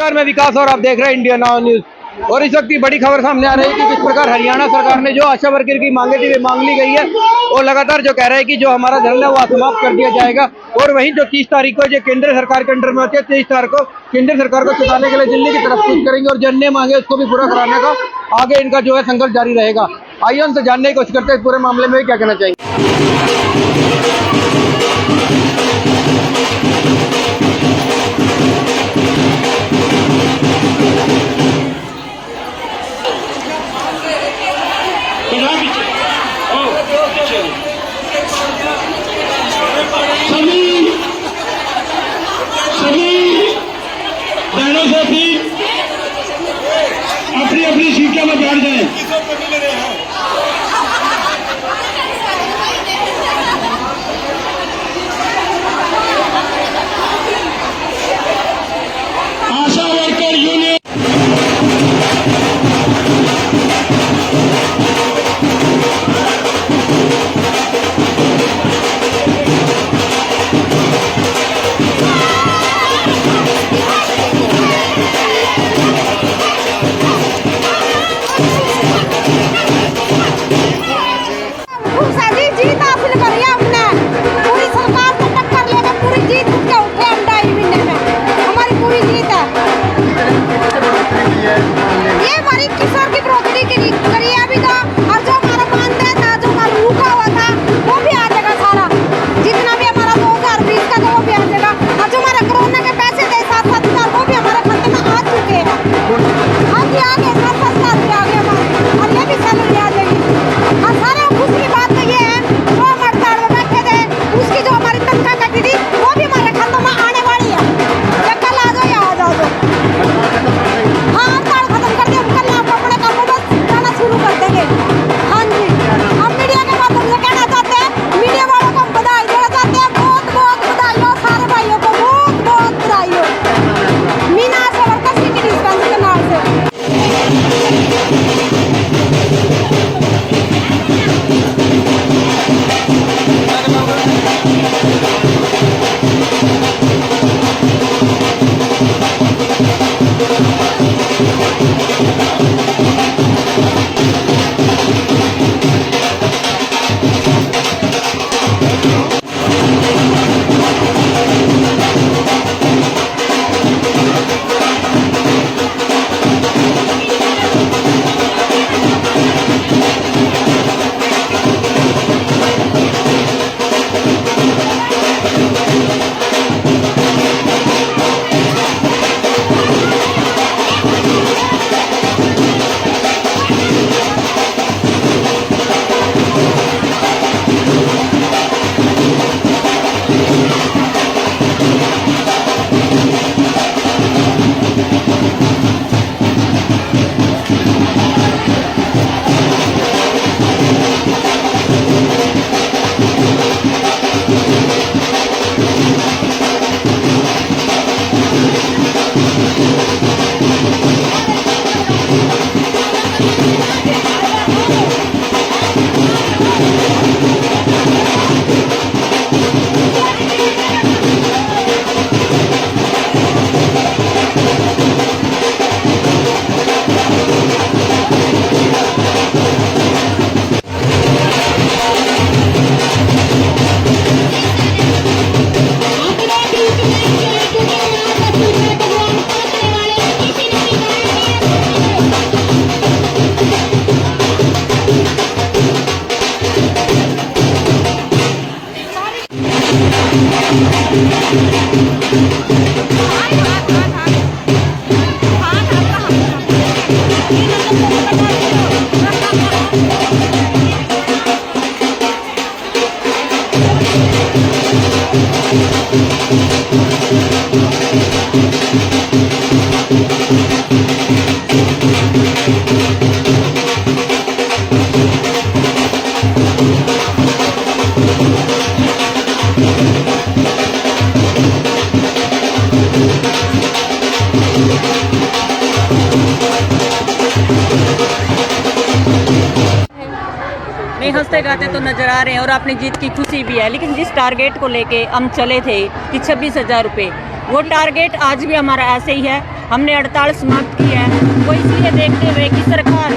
नमस्कार, मैं विकास और आप देख रहे हैं इंडिया नाउ न्यूज। और इस वक्त की बड़ी खबर सामने आ रही है कि किस प्रकार हरियाणा सरकार ने जो आशा वर्कर की मांगे थी वे मांग ली गई है और लगातार जो कह रहे हैं कि जो हमारा धरना है वो समाप्त कर दिया जाएगा। और वहीं जो 30 तारीख को जो केंद्र सरकार के अंडर में होती है, 23 तारीख को केंद्र सरकार को चुकाने के लिए दिल्ली की तरफ कूच करेंगे और जो अन्य मांगे उसको भी पूरा कराने का आगे इनका जो है संघर्ष जारी रहेगा। आइए उनसे जानने की कोशिश करते हैं इस पूरे मामले में क्या कहना चाहिए। अपनी अपनी सीटों में बैठ जाएं। आशा वर्कर यूनियन नहीं हंसते गाते तो नजर आ रहे हैं और अपनी जीत की खुशी भी है। लेकिन जिस टारगेट को लेके हम चले थे कि 26,000 रुपये, वो टारगेट आज भी हमारा ऐसे ही है। हमने हड़ताल समाप्त की है वो इसलिए देखते हुए कि सरकार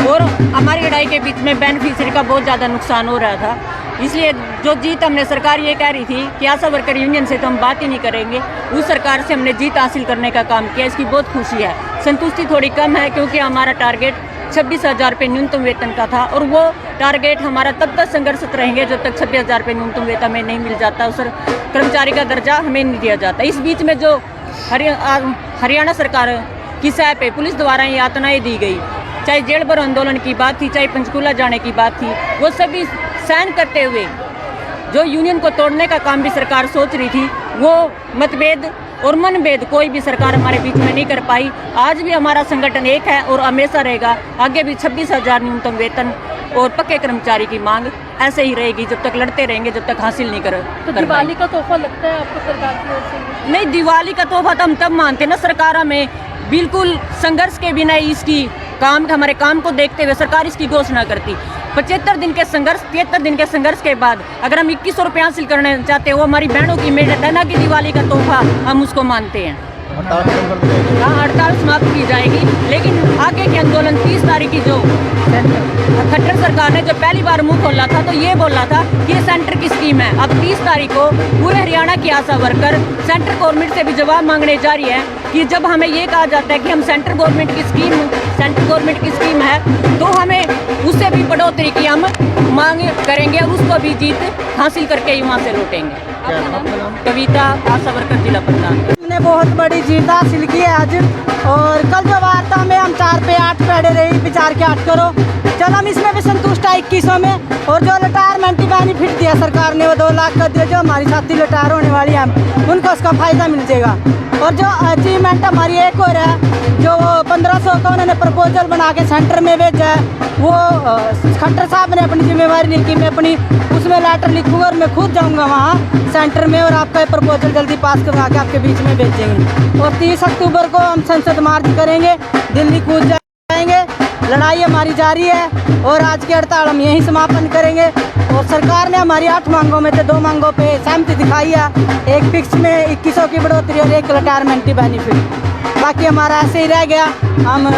और हमारी लड़ाई के बीच में बेनिफिशियरी का बहुत ज़्यादा नुकसान हो रहा था। इसलिए जो जीत हमने, सरकार ये कह रही थी कि आशा वर्कर यूनियन से तो हम बात ही नहीं करेंगे, उस सरकार से हमने जीत हासिल करने का काम किया। इसकी बहुत खुशी है। संतुष्टि थोड़ी कम है क्योंकि हमारा टारगेट 26,000 रुपये न्यूनतम वेतन का था और वो टारगेट हमारा तब तक संघर्षरत रहेंगे जब तक 26,000 रुपये न्यूनतम वेतन हमें नहीं मिल जाता, उस कर्मचारी का दर्जा हमें नहीं दिया जाता। इस बीच में जो हरियाणा सरकार की सह पे पुलिस द्वारा यातनाएं दी गई, चाहे जेल भरो आंदोलन की बात थी, चाहे पंचकूला जाने की बात थी, वो सभी सहन करते हुए जो यूनियन को तोड़ने का काम भी सरकार सोच रही थी, वो मतभेद और मनभेद कोई भी सरकार हमारे बीच में नहीं कर पाई। आज भी हमारा संगठन एक है और हमेशा रहेगा। आगे भी 26,000 न्यूनतम वेतन और पक्के कर्मचारी की मांग ऐसे ही रहेगी जब तक लड़ते रहेंगे, जब तक हासिल नहीं कर। तो दिवाली का तोहफा लगता है आपको सरकार की ओर से? नहीं, दिवाली का तोहफा तो हम तब मानते हैं ना, सरकार हमें बिल्कुल संघर्ष के बिना इसकी काम, हमारे काम को देखते हुए सरकार इसकी घोषणा करती। 75 दिन के संघर्ष, 73 दिन के संघर्ष के बाद अगर हम 2100 रुपये हासिल करना चाहते हैं, वो हमारी बहनों की मेडना की दिवाली का तोहफा हम उसको मानते हैं। हाँ, हड़ताल समाप्त की जाएगी, लेकिन आगे के आंदोलन 30 तारीख की जो खट्टर सरकार ने जो पहली बार मुंह खोला था तो ये बोला था कि ये सेंटर की स्कीम है। अब 30 तारीख को पूरे हरियाणा की आशा वर्कर सेंट्रल गवर्नमेंट से भी जवाब मांगने जा रही है कि जब हमें ये कहा जाता है कि हम सेंट्रल गवर्नमेंट की स्कीम है तो हमें उससे भी बढ़ोतरी की हम मांग करेंगे और उसको भी जीत हासिल करके ही वहाँ से लौटेंगे। कविता, आशा वर्कर, जिला प्रधान। हमने बहुत बड़ी जीत हासिल की है आज, और कल जो वार्ता में हम 4 पे 8 पेड़े रही, विचार के 8 करो, चल हम इसमें भी संतुष्ट है 2100 में। और जो रिटायरमेंट बेनिफिट दिया सरकार ने वो 2 लाख का दिया, जो हमारी साथी रिटायर होने वाली है उनको उसका फायदा मिल जाएगा। और जो अचीवमेंट हमारी एक और है, जो 1500 का उन्होंने प्रपोजल बना के सेंटर में भेजा है, वो खट्टर साहब ने अपनी जिम्मेवारी नहीं की। मैं अपनी उसमें लेटर लिखूंगा और मैं खुद जाऊंगा वहाँ सेंटर में और आपका ये प्रपोजल जल्दी पास करवा के आपके बीच में भेजेंगे। और 30 अक्टूबर को हम संसद मार्च करेंगे, दिल्ली कूद जाएंगे। लड़ाई हमारी जारी है और आज की हड़ताल हम यहीं समापन करेंगे। और सरकार ने हमारी 8 मांगों में से 2 मांगों पे सहमति दिखाई है, एक फिक्स में 2100 की बढ़ोतरी और एक रिटायरमेंट की बेनिफिट। बाकी हमारा ऐसे ही रह गया। हम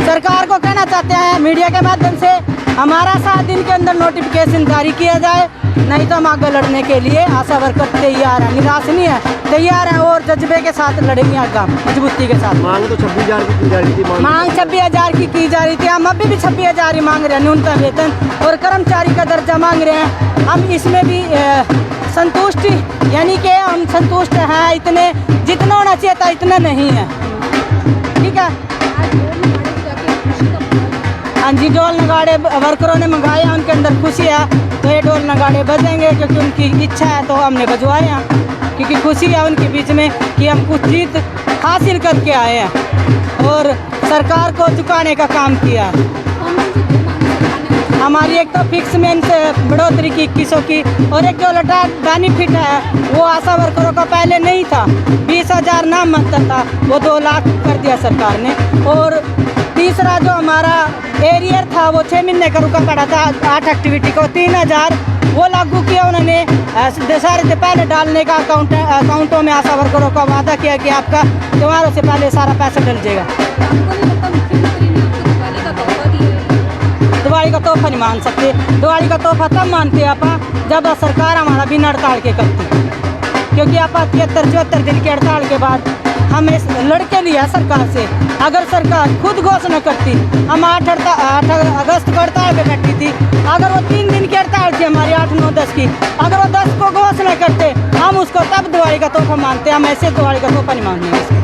सरकार को कहना चाहते हैं मीडिया के माध्यम से, हमारा 7 दिन के अंदर नोटिफिकेशन जारी किया जाए, नहीं तो हम आगे लड़ने के लिए आशा वर्कर तैयार है, निराश नहीं है, तैयार है और जज्बे के साथ लड़ेंगे आगे मजबूती के साथ। मांग तो 26,000 की जा रही थी, मांग 26,000 की जा रही थी। हम अभी भी 26,000 ही मांग रहे हैं न्यूनतम वेतन और कर्मचारी का दर्जा मांग रहे हैं। हम इसमें भी संतुष्टि, यानी कि हम संतुष्ट हैं, इतने जितना होना चाहिए था इतना नहीं है। ठीक है, हाँ जी, ढोल नगाड़े वर्करों ने मंगाए हैं, उनके अंदर खुशी है तो ये ढोल नगाड़े बजेंगे क्योंकि उनकी इच्छा है, तो हमने बजवाए हैं क्योंकि खुशी है उनके बीच में कि हम कुछ जीत हासिल करके आए हैं और सरकार को झुकाने का काम किया। हमारी एक तो फिक्स में से बढ़ोतरी की 2100 की और एक जो रिटायर बेनिफिट है वो आशा वर्करों का पहले नहीं था, 20,000 नाम मात्र था, वो 2 लाख कर दिया सरकार ने। और तीसरा जो हमारा एरियर था वो 6 महीने का रुका पड़ा था 8 एक्टिविटी को, 3,000 वो लागू किया उन्होंने दशहरे से पहले डालने का अकाउंटों में। आशा वर्करों का वादा किया कि आपका त्योहारों से पहले सारा पैसा डल जाएगा। दिवाली का तोहफा नहीं मान सकते, दिवाली का तोहफा तब मानते हैं आप जब सरकार हमारा बिना हड़ताल के करती, क्योंकि आप 73-74 दिन की हड़ताल के बाद हमें लड़के लिया सरकार से। अगर सरकार खुद घोषणा करती, हम 8 अगस्त को हड़ताल पे बैठी थी, अगर वो 3 दिन की हड़ताल थी हमारी 8, 9, 10 की, अगर वो 10 को घोषणा करते हम उसको तब दिवाली का तोहफा मानते, हम ऐसे दिवाली का तोहफा नहीं मानेंगे।